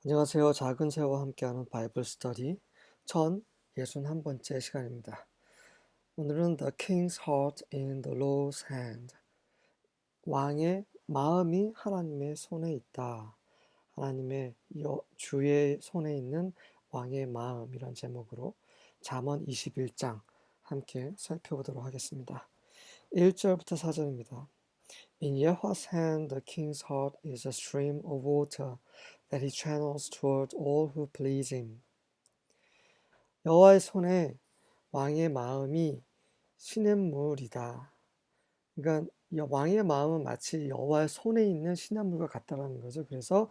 안녕하세요. 작은 새와 함께하는 바이블 스터디 1061번째 시간입니다. 오늘은 The King's Heart in the Lord's Hand. 왕의 마음이 하나님의 손에 있다. 하나님의 주의 손에 있는 왕의 마음이란 제목으로 잠언 21장 함께 살펴보도록 하겠습니다. 1절부터 4절입니다. In Yahweh's hand the king's heart is a stream of water that he channels toward all who please him. 여호와의 손에 왕의 마음이 시냇물이다. 그러니까 왕의 마음은 마치 여호와의 손에 있는 시냇물과 같다라는 거죠. 그래서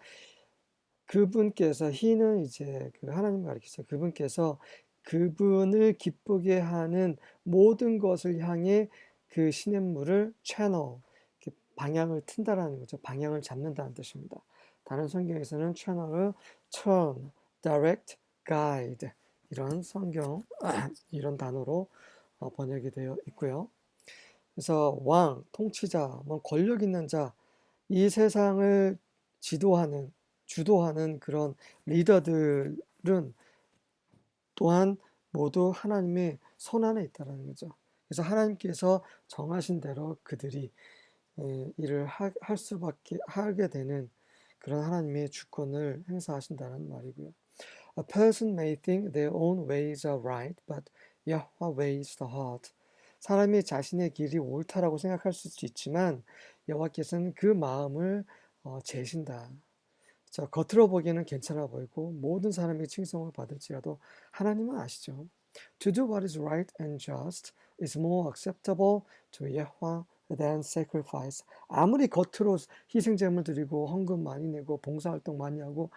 그분께서 he는 이제 그 하나님 가리키죠. 그분께서 그분을 기쁘게 하는 모든 것을 향해 그 시냇물을 채널 방향을 튼다라는 거죠. 방향을 잡는다는 뜻입니다. 다른 성경에서는 채널을 turn, direct, guide 이런 성경 이런 단어로 번역이 되어 있고요. 그래서 왕, 통치자, 권력 있는 자, 이 세상을 지도하는, 주도하는 그런 리더들은 또한 모두 하나님의 손 안에 있다는 거죠. 그래서 하나님께서 정하신 대로 그들이 일을 할 수밖에 하게 되는 그런 하나님의 주권을 행사하신다는 말이고요. A person may think their own ways are right, but Yahweh weighs the heart. 사람이 자신의 길이 옳다라고 생각할 수도 있지만 여호와께서는 그 마음을 재신다. 자, 겉으로 보기에는 괜찮아 보이고 모든 사람의 칭송을 받을지라도 하나님은 아시죠. To do what is right and just is more acceptable to Yahweh than sacrifice. 아무리 겉으로 희생 제물 드리고 헌금 많이 내고 봉사활동 많이 하고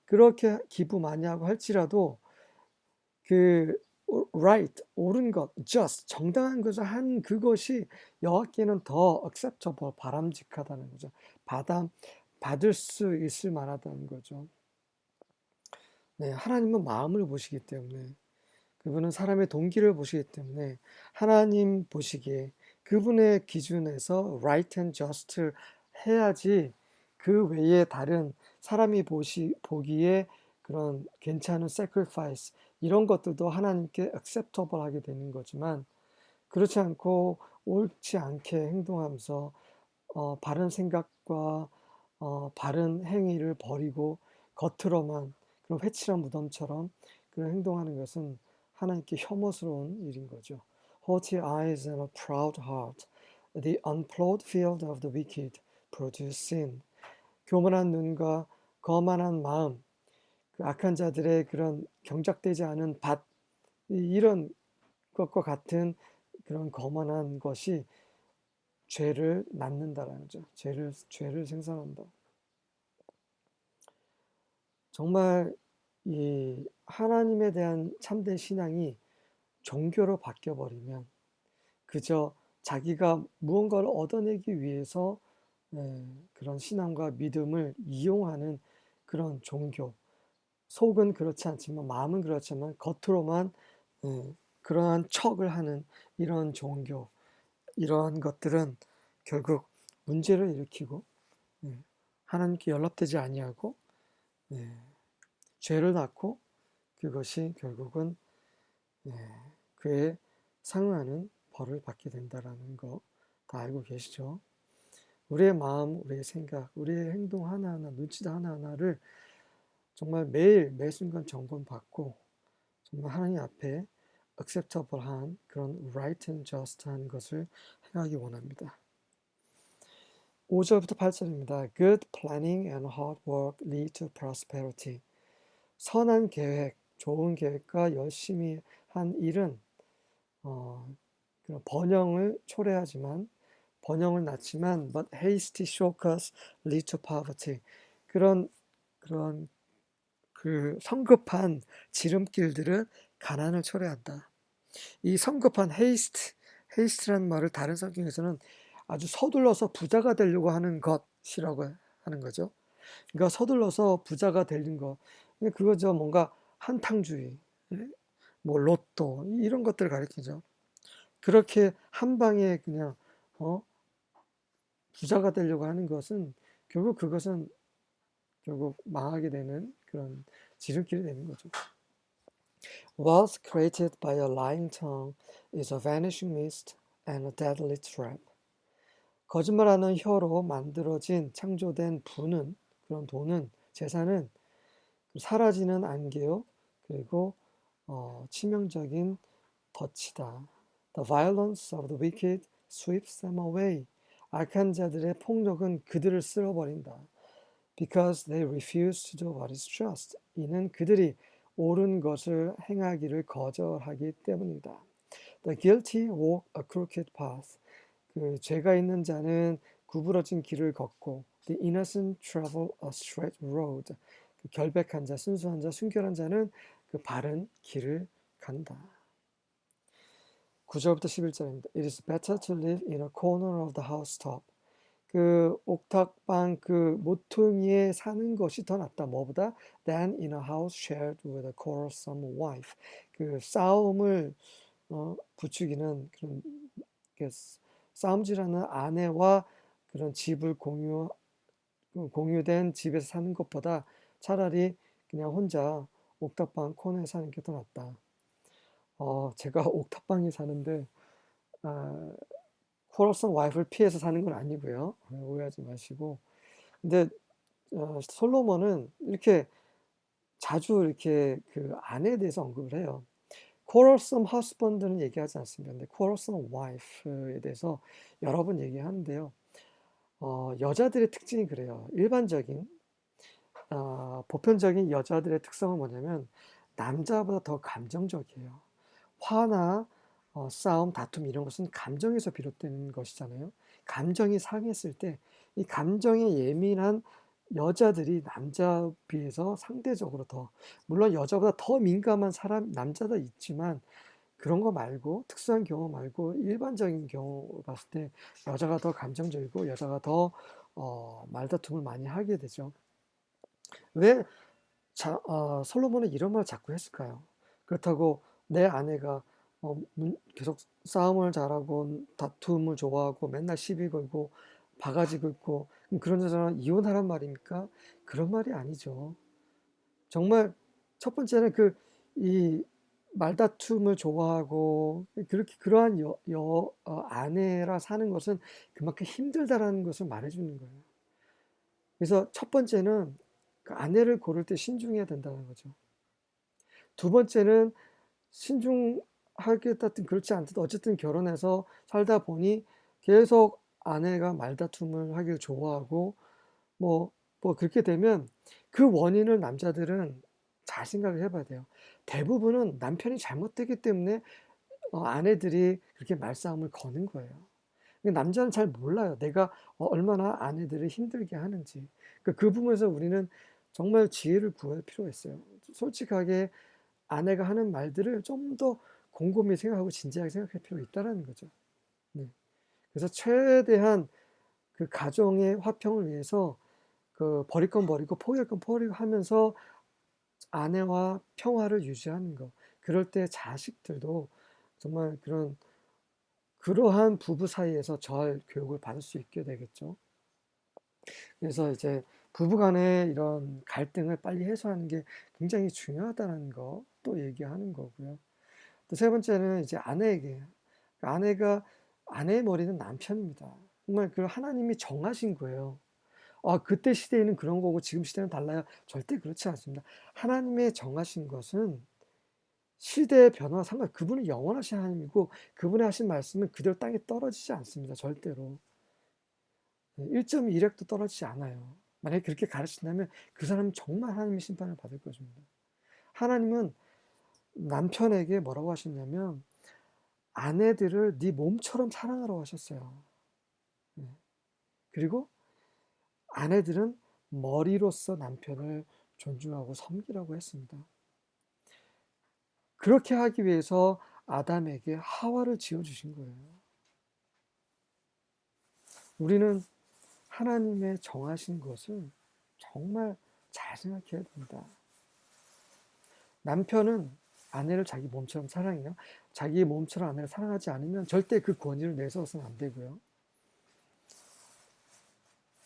그렇게 기부 많이 하고 할지라도 그 right, 옳은 것, just, 정당한 것을 한 그것이 여호와께는 더 acceptable, 바람직하다는 거죠. 받을 수 있을 만하다는 거죠. 네, 하나님은 마음을 보시기 때문에 그분은 사람의 동기를 보시기 때문에 하나님 보시기에 그분의 기준에서 right and just를 해야지 그 외에 다른 사람이 보기에 그런 괜찮은 sacrifice 이런 것들도 하나님께 acceptable 하게 되는 거지만 그렇지 않고 옳지 않게 행동하면서 바른 생각과 바른 행위를 버리고 겉으로만 그런 회칠한 무덤처럼 그런 행동하는 것은 하나님께 혐오스러운 일인 거죠. Haughty eyes and a proud heart, the unplowed field of the wicked produce sin. 교만한 눈과 거만한 마음, 그 악한 자들의 그런 경작되지 않은 밭, 이런 것과 같은 그런 거만한 것이 죄를 낳는다라는 거죠. 죄를 생산한다. 정말 이 하나님에 대한 참된 신앙이 종교로 바뀌어버리면 그저 자기가 무언가를 얻어내기 위해서 그런 신앙과 믿음을 이용하는 그런 종교. 속은 그렇지 않지만 마음은 그렇지만 겉으로만 그러한 척을 하는 이런 종교. 이러한 것들은 결국 문제를 일으키고 하나님께 연락되지 아니하고 죄를 낳고 그것이 결국은 그에 상응하는 벌을 받게 된다라는 거 다 알고 계시죠? 우리의 마음, 우리의 생각, 우리의 행동 하나하나, 눈치도 하나하나를 정말 매일 매 순간 점검받고 정말 하나님 앞에 acceptable한 그런 right and just한 것을 행하기 원합니다. 5절부터 8절입니다. Good planning and hard work lead to prosperity. 선한 계획, 좋은 계획과 열심히 한 일은 번영을 초래하지만 번영을 낳지만 but hasty shortcuts lead to poverty. 그런 그 성급한 지름길들은 가난을 초래한다. 이 성급한 haste라는 말을 다른 성경에서는 아주 서둘러서 부자가 되려고 하는 것이라고 하는 거죠. 그러니까 서둘러서 부자가 되는 거. 그거죠. 뭔가 한탕주의, 뭐 로또 이런 것들을 가리키죠. 그렇게 한 방에 그냥 부자가 되려고 하는 것은 결국 그것은 결국 망하게 되는 그런 지름길이 되는 거죠. Wealth created by a lying tongue is a vanishing mist and a deadly trap. 거짓말하는 혀로 만들어진 창조된 부는 그런 돈은 재산은 사라지는 안개요. 그리고 치명적인 덫이다. The violence of the wicked sweeps them away. 악한 자들의 폭력은 그들을 쓸어버린다. Because they refuse to do what is just. 이는 그들이 옳은 것을 행하기를 거절하기 때문이다. The guilty walk a crooked path. 그 죄가 있는 자는 구부러진 길을 걷고 the innocent travel a straight road. 그 결백한 자, 순수한 자, 순결한 자는 그 바른 길을 간다. 9절부터 11절입니다. It is better to live in a corner of the housetop. 그 옥탑방 그 모퉁이에 사는 것이 더 낫다. 뭐보다? Than in a house shared with a quarrelsome wife. 그 싸움을 부추기는 그런 싸움질하는 아내와 그런 집을 공유된 집에서 사는 것보다 차라리 그냥 혼자 옥탑방 코너에 사는 게 더 낫다. 제가 옥탑방에 사는데 quarrelsome 와이프를 피해서 사는 건 아니고요. 오해하지 마시고. 근데 솔로몬은 이렇게 자주 이렇게 그 아내에 대해서 언급을 해요. quarrelsome husband는 얘기하지 않습니다. 근데 quarrelsome wife에 대해서 여러 번 얘기하는데요. 여자들의 특징이 그래요. 일반적인 보편적인 여자들의 특성은 뭐냐면 남자보다 더 감정적이에요. 화나 싸움, 다툼 이런 것은 감정에서 비롯되는 것이잖아요. 감정이 상했을 때 이 감정에 예민한 여자들이 남자에 비해서 상대적으로 더, 물론 여자보다 더 민감한 사람, 남자도 있지만 그런 거 말고, 특수한 경우 말고 일반적인 경우 봤을 때 여자가 더 감정적이고 여자가 더 말다툼을 많이 하게 되죠. 왜 솔로몬은 이런 말을 자꾸 했을까요? 그렇다고 내 아내가 계속 싸움을 잘하고 다툼을 좋아하고 맨날 시비 걸고 바가지 긁고 그런 여자는 이혼하란 말입니까? 그런 말이 아니죠. 정말 첫 번째는 이 말다툼을 좋아하고 그렇게 그러한 아내라 사는 것은 그만큼 힘들다라는 것을 말해주는 거예요. 그래서 첫 번째는 그 아내를 고를 때 신중해야 된다는 거죠. 두 번째는 신중하겠다든 그렇지 않든 어쨌든 결혼해서 살다 보니 계속 아내가 말다툼을 하길 좋아하고 뭐 그렇게 되면 그 원인을 남자들은 잘 생각을 해봐야 돼요. 대부분은 남편이 잘못되기 때문에 아내들이 그렇게 말싸움을 거는 거예요. 남자는 잘 몰라요. 내가 얼마나 아내들을 힘들게 하는지. 그 부분에서 우리는 정말 지혜를 구할 필요가 있어요. 솔직하게 아내가 하는 말들을 좀 더 곰곰이 생각하고 진지하게 생각할 필요가 있다는 거죠. 네. 그래서 최대한 그 가정의 화평을 위해서 그 버릴 건 버리고 포기할 건 포기하고 하면서 아내와 평화를 유지하는 거. 그럴 때 자식들도 정말 그러한 부부 사이에서 잘 교육을 받을 수 있게 되겠죠. 그래서 이제 부부 간의 이런 갈등을 빨리 해소하는 게 굉장히 중요하다는 거 또 얘기하는 거고요. 또 세 번째는 이제 아내에게. 아내의 머리는 남편입니다. 정말 그 하나님이 정하신 거예요. 그때 시대에는 그런 거고 지금 시대는 달라요. 절대 그렇지 않습니다. 하나님의 정하신 것은 시대의 변화와 그분은 영원하신 하나님이고 그분의 하신 말씀은 그대로 땅에 떨어지지 않습니다. 절대로. 1.1핵도 떨어지지 않아요. 만약에 그렇게 가르친다면 그 사람은 정말 하나님의 심판을 받을 것입니다. 하나님은 남편에게 뭐라고 하셨냐면 아내들을 네 몸처럼 사랑하라고 하셨어요. 그리고 아내들은 머리로서 남편을 존중하고 섬기라고 했습니다. 그렇게 하기 위해서 아담에게 하와를 지어주신 거예요. 우리는 하나님의 정하신 것을 정말 잘 생각해야 됩니다. 남편은 아내를 자기 몸처럼 사랑해요. 자기 몸처럼 아내를 사랑하지 않으면 절대 그 권위를 내세워서는 안 되고요.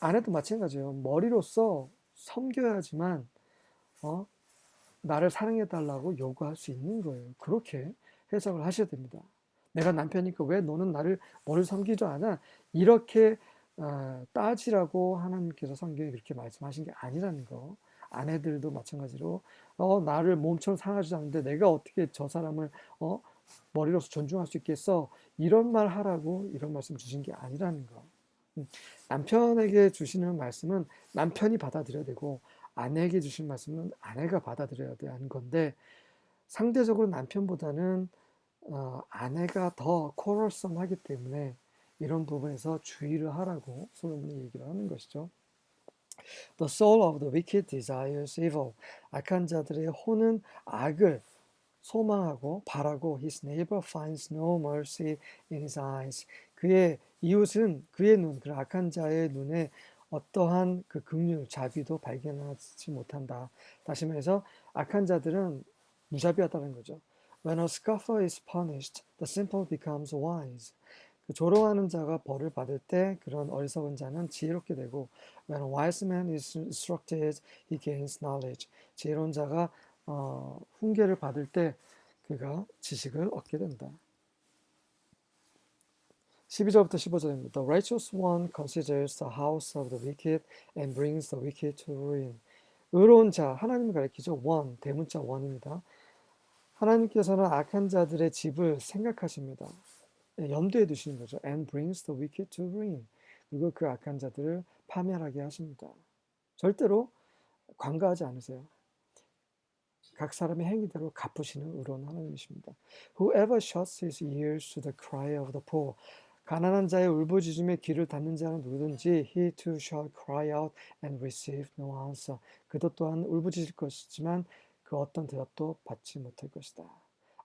아내도 마찬가지예요. 머리로서 섬겨야지만 나를 사랑해달라고 요구할 수 있는 거예요. 그렇게 해석을 하셔야 됩니다. 내가 남편이니까 왜 너는 너를 섬기지 않아? 이렇게 따지라고 하나님께서 성경에 그렇게 말씀하신 게 아니라는 거. 아내들도 마찬가지로 나를 몸처럼 사랑하지 않는데 내가 어떻게 저 사람을 머리로서 존중할 수 있겠어? 이런 말 하라고 이런 말씀 주신 게 아니라는 거. 남편에게 주시는 말씀은 남편이 받아들여야 되고 아내에게 주신 말씀은 아내가 받아들여야 되는 건데 상대적으로 남편보다는 아내가 더 코럴썸하기 때문에 이런 부분에서 주의를 하라고 솔로몬이 얘기를 하는 것이죠. The soul of the wicked desires evil. 악한 자들의 혼은 악을 소망하고 바라고 his neighbor finds no mercy in his eyes. 그의 이웃은 그의 눈, 그 악한 자의 눈에 어떠한 그 긍휼, 자비도 발견하지 못한다. 다시 말해서 악한 자들은 무자비하다는 거죠. When a scoffer is punished, the simple becomes wise. 그 조롱하는 자가 벌을 받을 때 그런 어리석은 자는 지혜롭게 되고 When a wise man is instructed, he gains knowledge. 지혜로운 자가 훈계를 받을 때 그가 지식을 얻게 된다. 12절부터 15절입니다. The righteous one considers the house of the wicked and brings the wicked to ruin. 의로운 자, 하나님을 가리키죠. 원, 대문자 원입니다. 하나님께서는 악한 자들의 집을 생각하십니다. 염두에 두시는 거죠. And brings the wicked to ruin. 그리고 그 악한 자들을 파멸하게 하십니다. 절대로 관가하지 않으세요. 각 사람의 행위대로 갚으시는 의로운 하나님이십니다. Whoever shuts his ears to the cry of the poor. 가난한 자의 울부짖음에 귀를 닫는 자는 누구든지 he too shall cry out and receive no answer. 그도 또한 울부짖을 것이지만 그 어떤 대답도 받지 못할 것이다.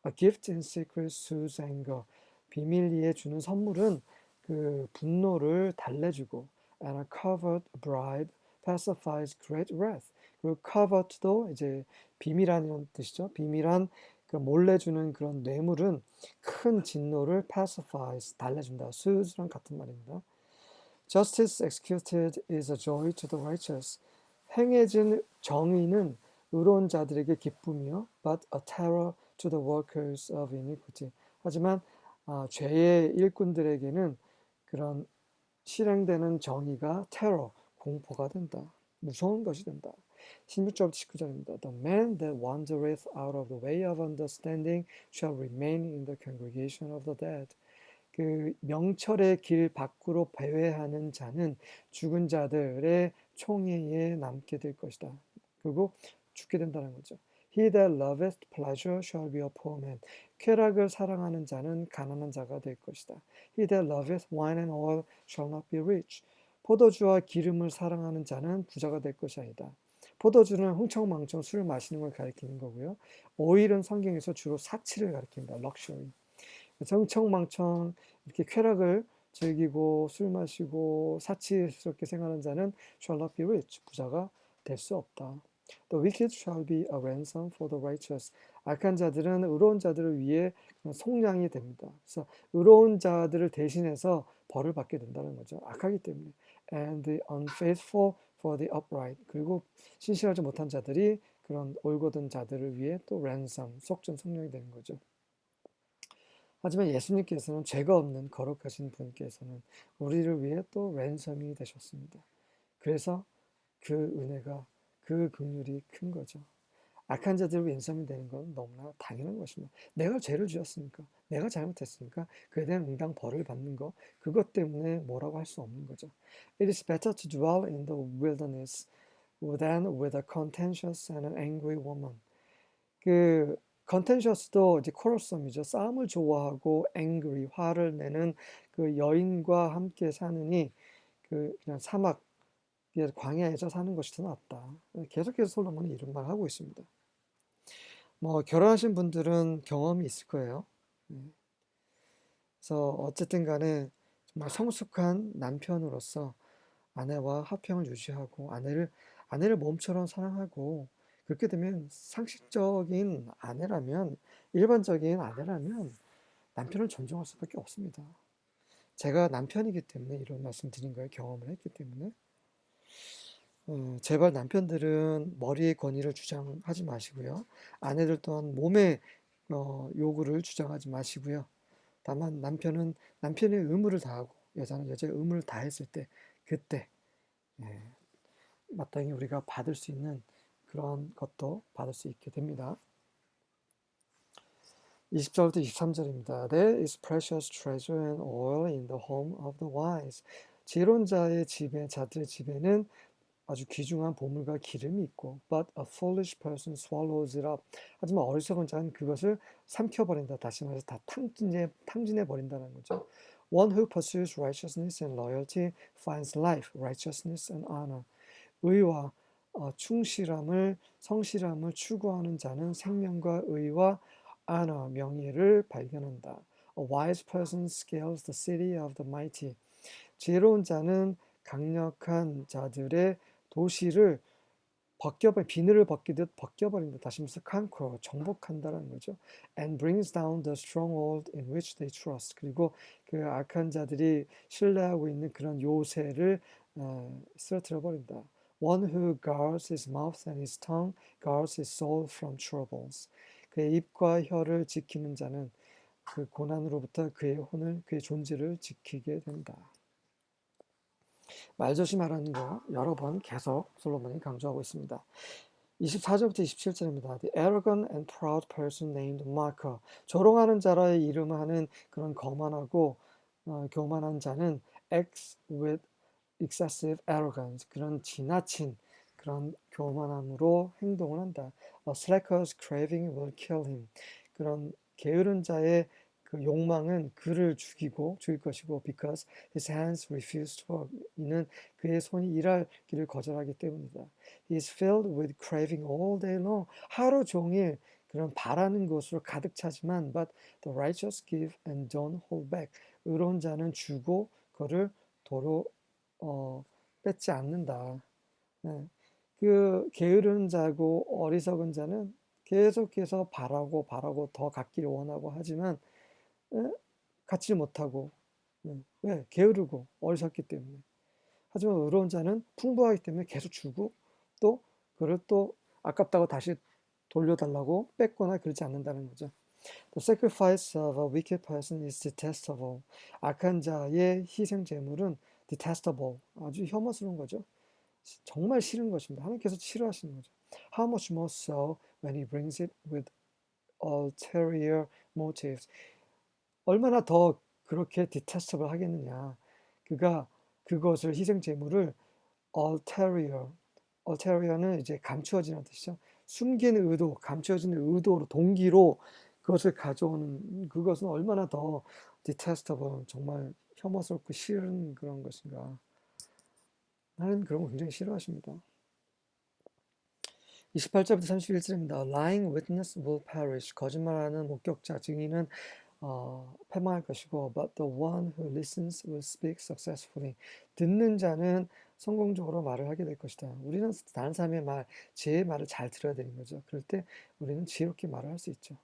A gift in secret soothes anger. 비밀리에 주는 선물은 그 분노를 달래주고 and a covered bribe pacifies great wrath. 그리고 covered도 이제 비밀한 뜻이죠. 비밀한 그 몰래 주는 그런 뇌물은 큰 진노를 pacifies 달래준다. soothe랑 같은 말입니다. Justice executed is a joy to the righteous. 행해진 정의는 의로운 자들에게 기쁨이요, but a terror to the workers of iniquity. 하지만 죄의 일꾼들에게는 그런 실행되는 정의가 테러, 공포가 된다. 무서운 것이 된다. 16절부터 19절입니다. The man that wandereth out of the way of understanding shall remain in the congregation of the dead. 그 명철의 길 밖으로 배회하는 자는 죽은 자들의 총회에 남게 될 것이다. 그리고 죽게 된다는 거죠. He that loveth pleasure shall be a poor man. 쾌락을 사랑하는 자는 가난한 자가 될 것이다. He that loveth wine and oil shall not be rich. 포도주와 기름을 사랑하는 자는 부자가 될 것이 아니다. 포도주는 흥청망청 술을 마시는 걸 가리키는 거고요. 오일은 성경에서 주로 사치를 가리킵니다. 럭셔리. 흥청망청 이렇게 쾌락을 즐기고 술 마시고 사치스럽게 생활하는 자는 shall not be rich. 부자가 될 수 없다. The wicked shall be a ransom for the righteous. 악한 자들은 의로운 자들을 위해 속량이 됩니다. 그래서 의로운 자들을 대신해서 벌을 받게 된다는 거죠. 악하기 때문에. And the unfaithful for the upright. 그리고 신실하지 못한 자들이 그런 올곧은 자들을 위해 또 ransom, 속전 속량이 되는 거죠. 하지만 예수님께서는 죄가 없는 거룩하신 분께서는 우리를 위해 또 랜섬이 되셨습니다. 그래서 그 은혜가 그 긍휼이 큰 거죠. 악한 자들을 랜섬이 되는 건 너무나 당연한 것입니다. 내가 죄를 지었으니까, 내가 잘못했으니까 그에 대한 응당 벌을 받는 거, 그것 때문에 뭐라고 할 수 없는 거죠. It is better to dwell in the wilderness than with a contentious and an angry woman. 그 contentious도 이제 코러썸이죠. 싸움을 좋아하고 angry, 화를 내는 그 여인과 함께 사느니 그 그냥 사막 광야에서 사는 것이 더 낫다. 계속해서 솔로몬이 이런 말 하고 있습니다. 뭐 결혼하신 분들은 경험이 있을 거예요. 그래서 어쨌든 간에 정말 성숙한 남편으로서 아내와 화평을 유지하고 아내를 몸처럼 사랑하고 그렇게 되면 상식적인 아내라면 일반적인 아내라면 남편을 존중할 수밖에 없습니다. 제가 남편이기 때문에 이런 말씀 드린 거예요. 경험을 했기 때문에. 제발 남편들은 머리의 권위를 주장하지 마시고요. 아내들 또한 몸의 요구를 주장하지 마시고요. 다만 남편은 남편의 의무를 다하고 여자는 여자의 의무를 다했을 때 그때 예, 마땅히 우리가 받을 수 있는 그런 것도 받을 수 있게 됩니다. 20절부터 23절입니다. There is precious treasure and oil in the home of the wise. 지혜로운 자의 집에, 자들의 집에는 아주 귀중한 보물과 기름이 있고, but a foolish person swallows it up. 하지만 어리석은 자는 그것을 삼켜버린다. 다시 말해서 다 탕진해 버린다는 거죠. One who pursues righteousness and loyalty finds life, righteousness and honor. 의와 충실함을 성실함을 추구하는 자는 생명과 의와 honor, 명예를 발견한다. A wise person scales the city of the mighty. 지혜로운 자는 강력한 자들의 도시를 비늘을 벗기듯 벗겨버린다. 다시 말해서 conquer, 정복한다라는 거죠. And brings down the stronghold in which they trust. 그리고 그 악한 자들이 신뢰하고 있는 그런 요새를 쓰러뜨려 버린다. One who guards his mouth and his tongue guards his soul from troubles. 그의 입과 혀를 지키는 자는 그 고난으로부터 그의 존재를 지키게 된다. 말조심하라는 거 여러 번 계속 솔로몬이 강조하고 있습니다. 24절부터 27절입니다. The arrogant and proud person named Marker. 조롱하는 자라의 이름하는 그런 거만하고 교만한 자는 acts with excessive arrogance. 그런 지나친 그런 교만함으로 행동을 한다. A slacker's craving will kill him. 그런 게으른 자의 그 욕망은 그를 죽일 것이고 because his hands refuse to work. 이는 그의 손이 일할 길을 거절하기 때문이다. He is filled with craving all day long. 하루 종일 그런 바라는 것으로 가득 차지만 but the righteous give and don't hold back. 의로운 자는 주고 그를 도로 뺏지 않는다. 네. 그 게으른 자고 어리석은 자는 계속해서 바라고 더 갖기를 원하고 하지만 갖지 못하고 왜? 게으르고 어리석기 때문에. 하지만 의로운 자는 풍부하기 때문에 계속 주고 또 그를 또 아깝다고 다시 돌려달라고 뺏거나 그러지 않는다는 거죠. The sacrifice of a wicked person is detestable. 악한 자의 희생 제물은 detestable, 아주 혐오스러운 거죠. 정말 싫은 것입니다. 하나님께서 싫어하시는 거죠. How much more so when he brings it with ulterior motives. 얼마나 더 그렇게 detestable 하겠느냐. 그가 그것을 희생 제물을 ulterior는 이제 감추어지는 뜻이죠. 숨긴 의도, 감추어지는 의도로 동기로 그것을 가져오는 그것은 얼마나 더 detestable, 정말 혐오스럽고 싫은 그런 것인가. 하나님 그런 거 굉장히 싫어하십니다. 28절부터 31절입니다. A lying witness will perish. 거짓말하는 목격자, 증인은 패망할 것이고, but the one who listens will speak successfully. 듣는 자는 성공적으로 말을 하게 될 것이다. 우리는 다른 사람의 말, 제 말을 잘 들어야 되는 거죠. 그럴 때 우리는 지혜롭게 말을 할 수 있죠.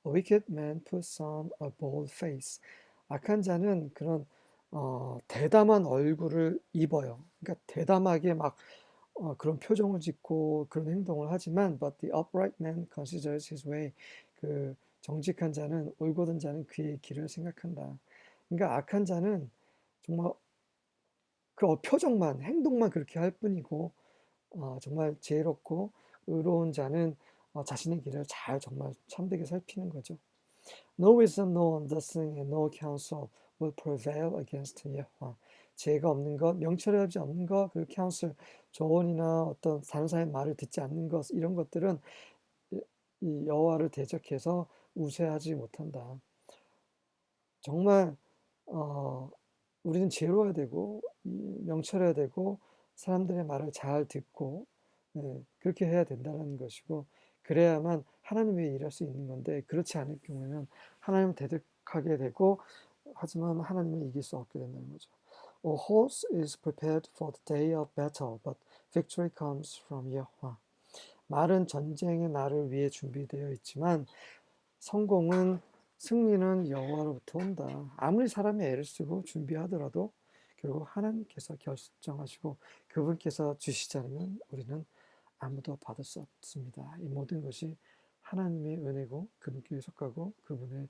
A wicked man puts on a bold face. 악한 자는 그런 대담한 얼굴을 입어요. 그러니까 대담하게 막 그런 표정을 짓고 그런 행동을 하지만 but the upright man considers his way. 그 정직한 자는 올곧은 자는 그의 길을 생각한다. 그러니까 악한 자는 정말 그 표정만 행동만 그렇게 할 뿐이고 정말 지혜롭고 의로운 자는 자신의 길을 잘 정말 참되게 살피는 거죠. No wisdom, no understanding, and no counsel will prevail against 예호와. 지혜가 없는 것, 명철하지 않는 것, 그리고 counsel, 조언이나 어떤 다른 사람의 말을 듣지 않는 것, 이런 것들은 이 여호와를 대적해서 우세하지 못한다. 정말 우리는 지혜로워야 되고 명철해야 되고 사람들의 말을 잘 듣고 그렇게 해야 된다는 것이고 그래야만 하나님 위해 일할 수 있는 건데 그렇지 않을 경우에는 하나님을 대적하게 되고 하지만 하나님을 이길 수 없게 된다는 거죠. A horse is prepared for the day of battle, but victory comes from Yahweh. 말은 전쟁의 날을 위해 준비되어 있지만 승리는 여호와로부터 온다. 아무리 사람이 애를 쓰고 준비하더라도 결국 하나님께서 결정하시고 그분께서 주시지 않으면 우리는 아무도 받을 수 없습니다. 이 모든 것이 하나님의 은혜고 그분께 속하고 그분의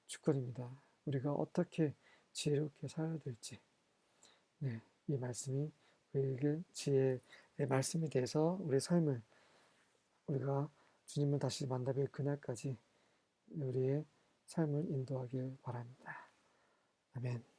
주권입니다. 우리가 어떻게 지혜롭게 살아야 될지, 네, 이 말씀이 우리에게 지혜의 말씀에 대해서 우리 삶을 우리가 주님을 다시 만나뵐 그날까지 우리의 삶을 인도하길 바랍니다. 아멘.